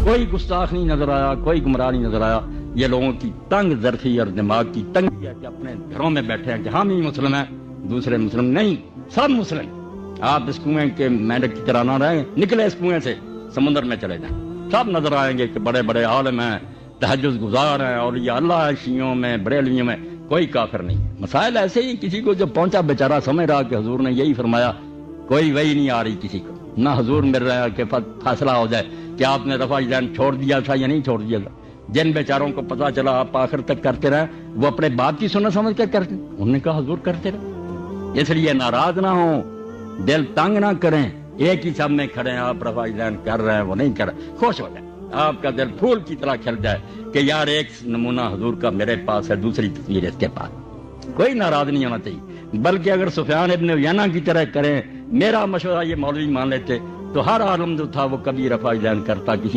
کوئی گستاخ نہیں نظر آیا، کوئی گمراہ نہیں نظر آیا. یہ لوگوں کی تنگ ظرفی اور دماغ کی تنگی ہے کہ اپنے گھروں میں بیٹھے ہیں کہ ہم ہی مسلم ہیں، دوسرے مسلم نہیں، سب مسلم. آپ اس کنویں کے مینڈک کی طرح نہ رہیں، نکلے اس کنویں سے سمندر میں چلے جائیں، سب نظر آئیں گے کہ بڑے بڑے عالم ہیں، تہجد گزار ہیں، اور یہ اللہ شیعوں میں بریلویوں میں کوئی کافر نہیں. مسائل ایسے ہی کسی کو جو پہنچا بیچارہ سمجھ رہا کہ حضور نے یہی فرمایا، کوئی وہی نہیں آ رہی کسی کو، نہ حضور مل رہا کہ فیصلہ ہو جائے کہ آپ نے رفع یدین چھوڑ دیا تھا یا نہیں چھوڑ دیا تھا. جن بیچاروں کو پتا چلا آپ آخر تک کرتے رہے، وہ اپنے باپ کی سنت سمجھ کر کرتے، انہوں نے کہا حضور کرتے رہے. اس لیے ناراض نہ ہوں، دل تنگ نہ کریں، ایک ہی سب میں کھڑے ہیں، آپ رفع یدین کر رہے ہیں وہ نہیں کر رہے، خوش ہو جائیں، آپ کا دل پھول کی طرح کھل جائے کہ یار ایک نمونہ حضور کا میرے پاس ہے، دوسری تصویر اس کے پاس. کوئی ناراض نہیں ہونا چاہیے، بلکہ اگر سفیان ابن عیینہ کی طرح کریں، میرا مشورہ یہ مولوی مان لیتے تو ہر عالم جو تھا وہ کبھی رفع یدین کرتا، کسی